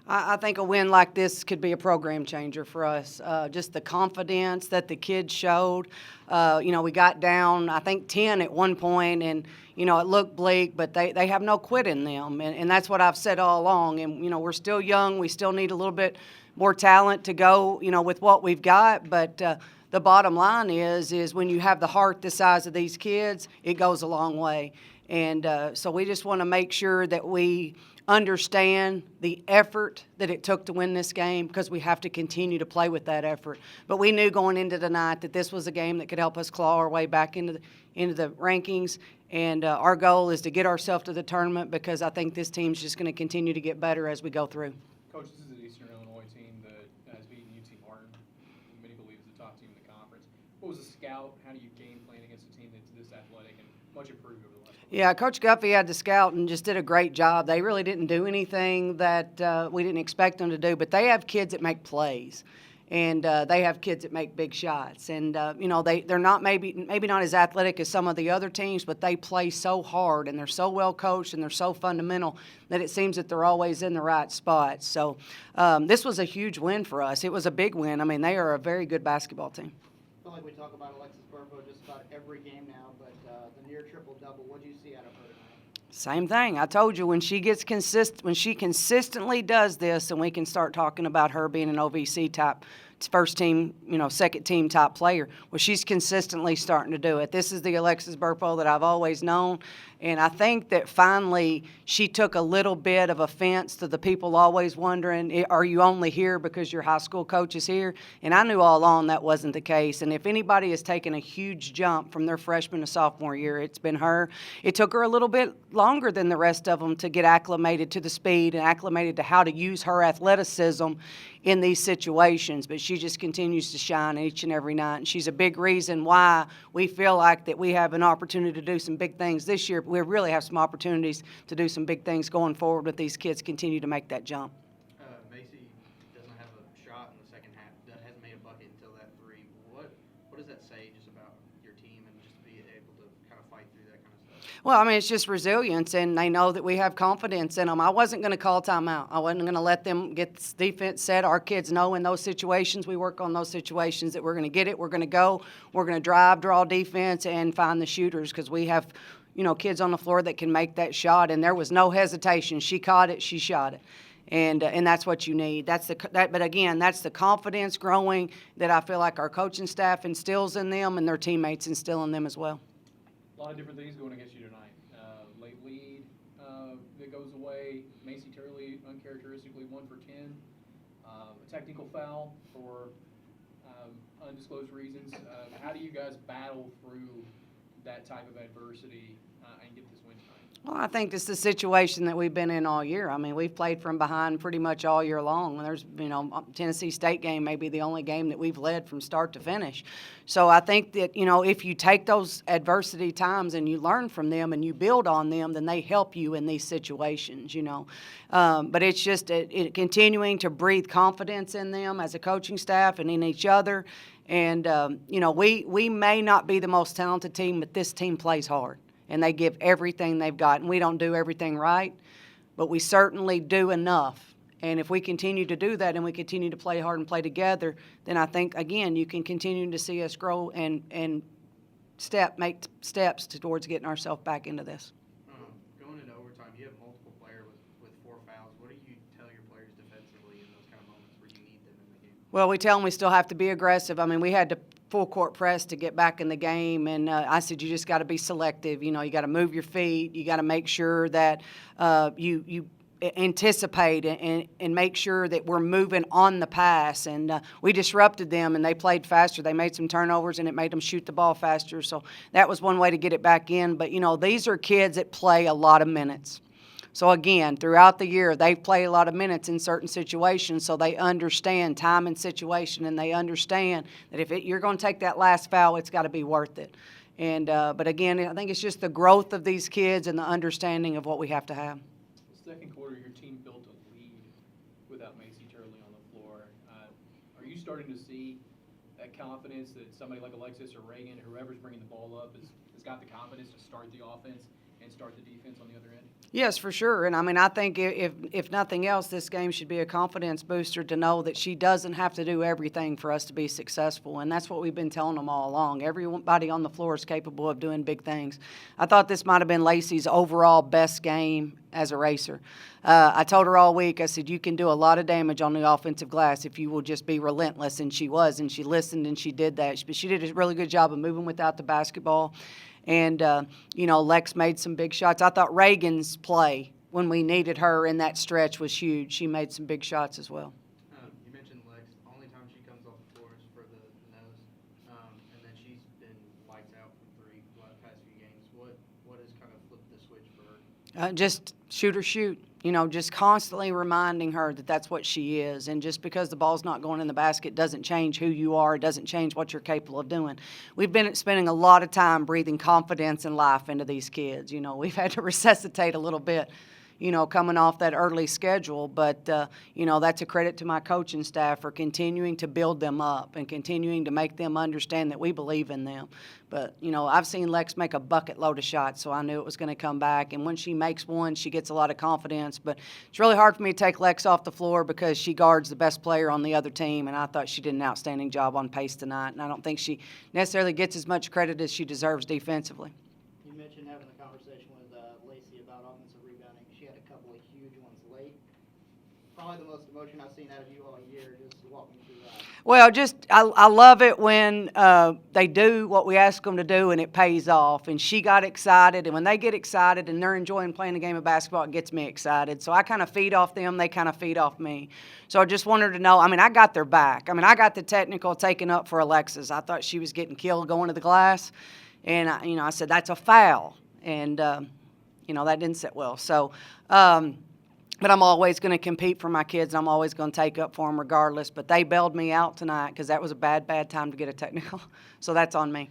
I think a win like this could be a program changer for us. Just the confidence that the kids showed. We got down, I think, 10 at one point, and, it looked bleak, but they have no quit in them. And that's what I've said all along. And, we're still young. We still need a little bit more talent to go, with what we've got. But the bottom line is when you have the heart the size of these kids, it goes a long way. And so we just want to make sure that we understand the effort that it took to win this game, because we have to continue to play with that effort. But we knew going into the night that this was a game that could help us claw our way back into the rankings. And our goal is to get ourselves to the tournament, because I think this team's just going to continue to get better as we go through. Coach, this is an Eastern Illinois team that has beaten UT Martin, who many believe is the top team in the conference. What was a scout? How do you game plan against a team that's this athletic and much improved over the last couple? Yeah, Coach Guffey had the scout and just did a great job. They really didn't do anything that we didn't expect them to do, but they have kids that make plays. And they have kids that make big shots. And, they're not maybe not as athletic as some of the other teams, but they play so hard, and they're so well coached, and they're so fundamental that it seems that they're always in the right spot. So this was a huge win for us. It was a big win. I mean, they are a very good basketball team. I feel like we talk about Alexis Burpo just about every game now, but the near triple-double, what do you see out of her tonight? Same thing. I told you, when she consistently does this, and we can start talking about her being an OVC type first team, second team type player. Well, she's consistently starting to do it. This is the Alexis Burpo that I've always known. And I think that finally she took a little bit of offense to the people always wondering, are you only here because your high school coach is here? And I knew all along that wasn't the case. And if anybody has taken a huge jump from their freshman to sophomore year, it's been her. It took her a little bit longer than the rest of them to get acclimated to the speed and acclimated to how to use her athleticism in these situations, but she just continues to shine each and every night, and she's a big reason why we feel like that we have an opportunity to do some big things this year. We really have some opportunities to do some big things going forward with these kids continue to make that jump. Macy doesn't have a shot in the second half, hasn't made a bucket until that three. What does that say just about your team and just be able to kind of fight through that kind of stuff? Well, I mean, it's just resilience, and they know that we have confidence in them. I wasn't going to call timeout. I wasn't going to let them get this defense set. Our kids know in those situations, we work on those situations, that we're going to get it, we're going to go, we're going to drive, draw defense, and find the shooters, because we have, kids on the floor that can make that shot, and there was no hesitation. She caught it, she shot it. And that's what you need. But again, that's the confidence growing that I feel like our coaching staff instills in them, and their teammates instill in them as well. A lot of different things going against you tonight. Late lead that goes away. Macy Turley uncharacteristically 1 for 10. A technical foul for undisclosed reasons. How do you guys battle through that type of adversity and get this win tonight? Well, I think it's the situation that we've been in all year. I mean, we've played from behind pretty much all year long. There's, Tennessee State game may be the only game that we've led from start to finish. So I think that, if you take those adversity times and you learn from them and you build on them, then they help you in these situations, But it's just continuing to breathe confidence in them as a coaching staff and in each other. And, we may not be the most talented team, but this team plays hard. And they give everything they've got. And we don't do everything right, but we certainly do enough. And if we continue to do that and we continue to play hard and play together, then I think, again, you can continue to see us grow and make steps towards getting ourselves back into this. Going into overtime, you have multiple players with 4 fouls. What do you tell your players defensively in those kind of moments where you need them in the game? Well, we tell them we still have to be aggressive. I mean, we had to full court press to get back in the game, and I said you just got to be selective. You got to move your feet. You got to make sure that you anticipate and make sure that we're moving on the pass. And we disrupted them, and they played faster. They made some turnovers, and it made them shoot the ball faster. So that was one way to get it back in. But, these are kids that play a lot of minutes. So, again, throughout the year, they play a lot of minutes in certain situations, so they understand time and situation, and they understand that if you're going to take that last foul, it's got to be worth it. And but, again, I think it's just the growth of these kids and the understanding of what we have to have. The second quarter, your team built a lead without Macy Turley on the floor. Are you starting to see that confidence that somebody like Alexis or Reagan, whoever's bringing the ball up, has got the confidence to start the offense and start the defense on the other end? Yes, for sure. And I mean, I think if nothing else, this game should be a confidence booster to know that she doesn't have to do everything for us to be successful. And that's what we've been telling them all along. Everybody on the floor is capable of doing big things. I thought this might have been Lacey's overall best game as a racer. I told her all week, I said, you can do a lot of damage on the offensive glass if you will just be relentless. And she was, and she listened, and she did that. But she did a really good job of moving without the basketball. And, Lex made some big shots. I thought Reagan's play when we needed her in that stretch was huge. She made some big shots as well. You mentioned Lex. The only time she comes off the floor is for the nose. And then she's been lights out from three the past few games. What has kind of flipped the switch for her? Just shoot her, shoot. Just constantly reminding her that that's what she is. And just because the ball's not going in the basket doesn't change who you are. It doesn't change what you're capable of doing. We've been spending a lot of time breathing confidence and life into these kids. We've had to resuscitate a little bit, coming off that early schedule. But, that's a credit to my coaching staff for continuing to build them up and continuing to make them understand that we believe in them. But, I've seen Lex make a bucket load of shots, so I knew it was going to come back. And when she makes one, she gets a lot of confidence. But it's really hard for me to take Lex off the floor because she guards the best player on the other team, and I thought she did an outstanding job on pace tonight. And I don't think she necessarily gets as much credit as she deserves defensively. You mentioned having a conversation with Lacey about offensive rebounding. She had a couple of huge ones late. Probably the most emotion I've seen out of you all year. Just walk me through that. Well, I love it when they do what we ask them to do and it pays off. And she got excited, and when they get excited and they're enjoying playing the game of basketball, it gets me excited. So I kind of feed off them. They kind of feed off me. So I just wanted to know, I got their back. I got the technical taken up for Alexis. I thought she was getting killed going to the glass. And, I said, that's a foul. And, that didn't sit well. So, but I'm always going to compete for my kids. I'm always going to take up for them regardless. But they bailed me out tonight because that was a bad time to get a technical. So that's on me.